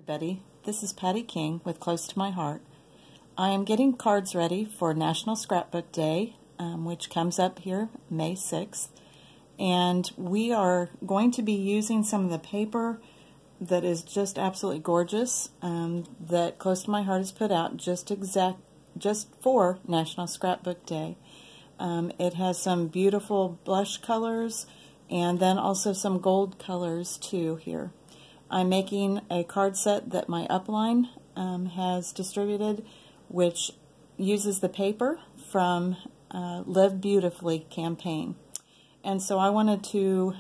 Everybody, this is Patty King with Close to My Heart. I am getting cards ready for National Scrapbook Day, which comes up here May 6th, and we are going to be using some of the paper that is just absolutely gorgeous that Close to My Heart has put out just for National Scrapbook Day. It has some beautiful blush colors and then also some gold colors too here. I'm making a card set that my upline has distributed, which uses the paper from Live Beautifully campaign. And so I wanted to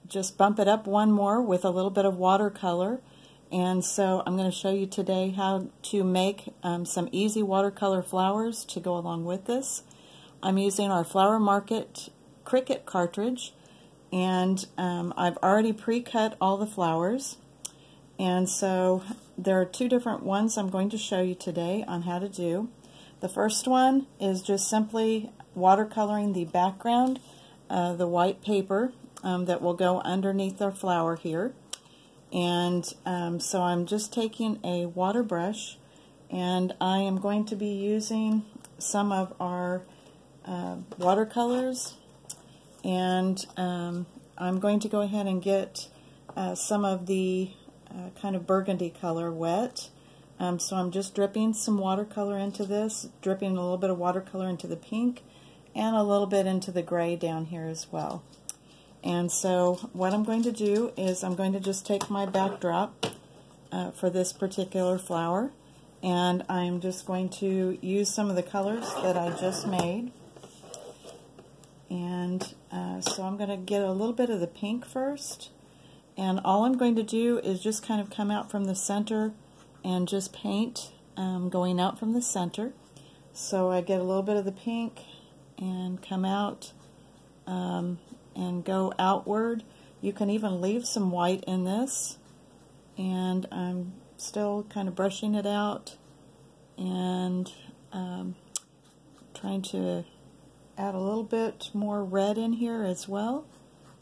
just bump it up one more with a little bit of watercolor. And so I'm going to show you today how to make some easy watercolor flowers to go along with this. I'm using our Flower Market Cricut cartridge. And I've already pre-cut all the flowers, and so there are two different ones I'm going to show you today on how to do. The first one is just simply watercoloring the background, the white paper that will go underneath our flower here. And so I'm just taking a water brush, and I am going to be using some of our watercolors. And I'm going to go ahead and get some of the kind of burgundy color wet. So I'm just dripping some watercolor into this, dripping a little bit of watercolor into the pink, and a little bit into the gray down here as well. And so what I'm going to do is I'm going to just take my backdrop for this particular flower, and I'm just going to use some of the colors that I just made. And so I'm going to get a little bit of the pink first, and all I'm going to do is just kind of come out from the center and just paint going out from the center. So I get a little bit of the pink and come out and go outward. You can even leave some white in this, and I'm still kind of brushing it out and trying to add a little bit more red in here as well,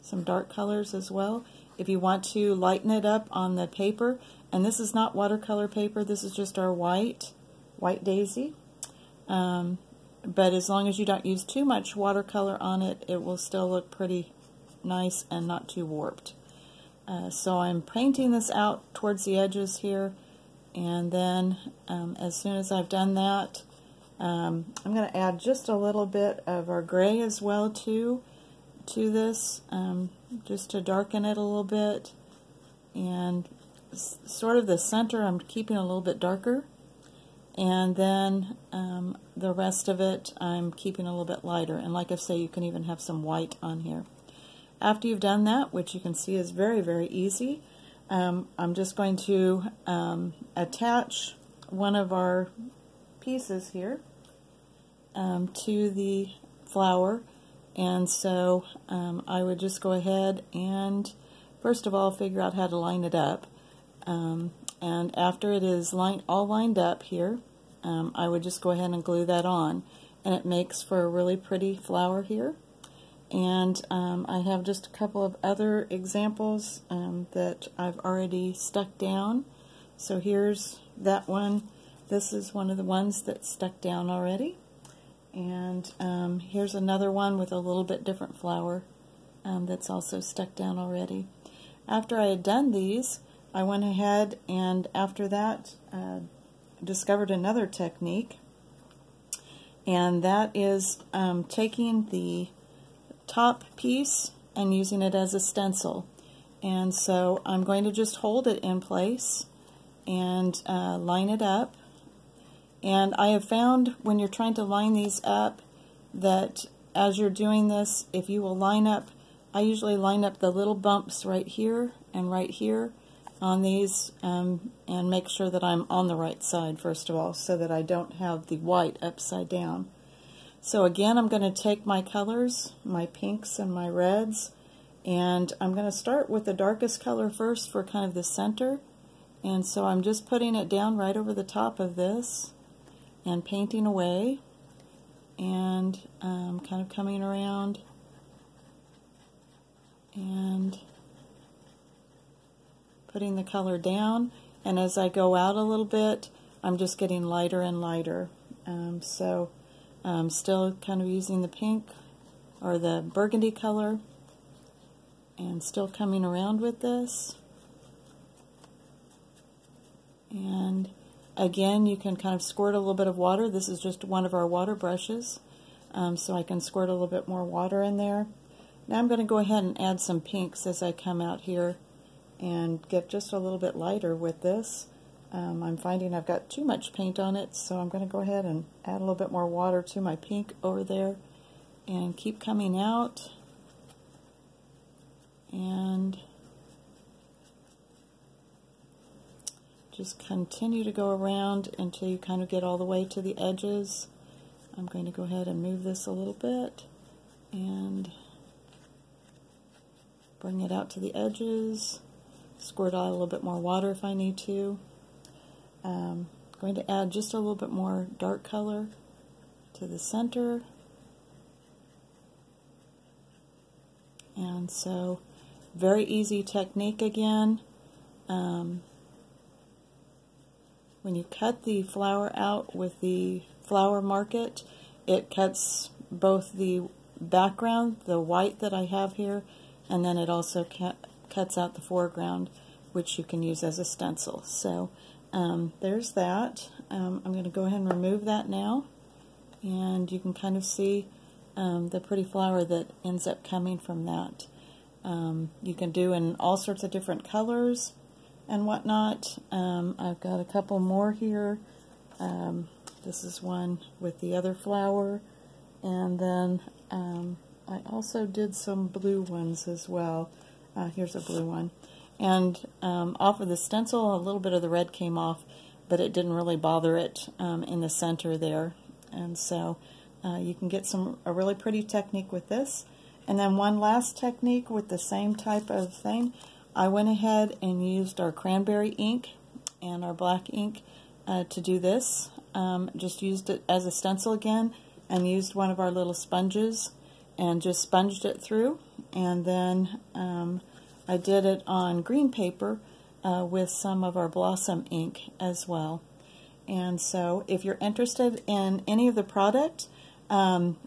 some dark colors as well. If you want to lighten it up on the paper, and this is not watercolor paper, this is just our white daisy, but as long as you don't use too much watercolor on it, it will still look pretty nice and not too warped. So I'm painting this out towards the edges here, and then as soon as I've done that, I'm going to add just a little bit of our gray as well to this, just to darken it a little bit. And sort of the center I'm keeping a little bit darker, and then the rest of it I'm keeping a little bit lighter. And like I say, you can even have some white on here. After you've done that, which you can see is very, very easy, I'm just going to attach one of our pieces here to the flower. And so I would just go ahead and first of all figure out how to line it up, and after it is all lined up here, I would just go ahead and glue that on, and it makes for a really pretty flower here. And I have just a couple of other examples that I've already stuck down. So here's that one. This is one of the ones that's stuck down already. And here's another one with a little bit different flower that's also stuck down already. After I had done these, I went ahead and after that discovered another technique, and that is taking the top piece and using it as a stencil. And so I'm going to just hold it in place and line it up. And I have found when you're trying to line these up that as you're doing this, if you will line up, I usually line up the little bumps right here and right here on these and make sure that I'm on the right side first of all, so that I don't have the white upside down. So again, I'm going to take my colors, my pinks and my reds, and I'm going to start with the darkest color first for kind of the center. And so I'm just putting it down right over the top of this and painting away, and kind of coming around and putting the color down, and as I go out a little bit, I'm just getting lighter and lighter. So I'm still kind of using the pink or the burgundy color and still coming around with this. And again, you can kind of squirt a little bit of water. This is just one of our water brushes, so I can squirt a little bit more water in there. Now I'm going to go ahead and add some pinks as I come out here and get just a little bit lighter with this. I'm finding I've got too much paint on it, so I'm going to go ahead and add a little bit more water to my pink over there and keep coming out. And just continue to go around until you kind of get all the way to the edges. I'm going to go ahead and move this a little bit and bring it out to the edges. Squirt out a little bit more water if I need to. Going to add just a little bit more dark color to the center. And so, very easy technique again. When you cut the flower out with the flower market, it cuts both the background, the white that I have here, and then it also cuts out the foreground, which you can use as a stencil. So there's that. I'm going to go ahead and remove that now, and you can kind of see the pretty flower that ends up coming from that. You can do in all sorts of different colors and whatnot. I've got a couple more here. This is one with the other flower, and then I also did some blue ones as well. Here's a blue one. And off of the stencil, a little bit of the red came off, but it didn't really bother it in the center there. And so you can get a really pretty technique with this. And then one last technique with the same type of thing. I went ahead and used our cranberry ink and our black ink to do this. Just used it as a stencil again, and used one of our little sponges and just sponged it through. And then I did it on green paper with some of our Blossom ink as well. And so if you're interested in any of the product,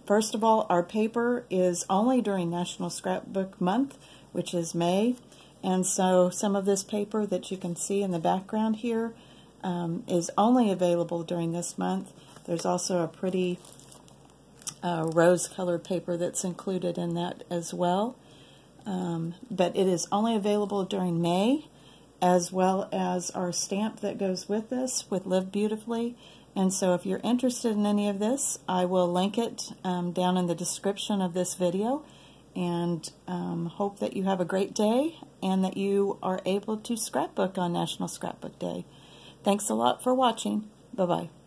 first of all, our paper is only during National Scrapbook Month, which is May. And so some of this paper that you can see in the background here is only available during this month. There's also a pretty rose-colored paper that's included in that as well. But it is only available during May, as well as our stamp that goes with this, with Live Beautifully. And so if you're interested in any of this, I will link it down in the description of this video. And hope that you have a great day and that you are able to scrapbook on National Scrapbook Day. Thanks a lot for watching. Bye-bye.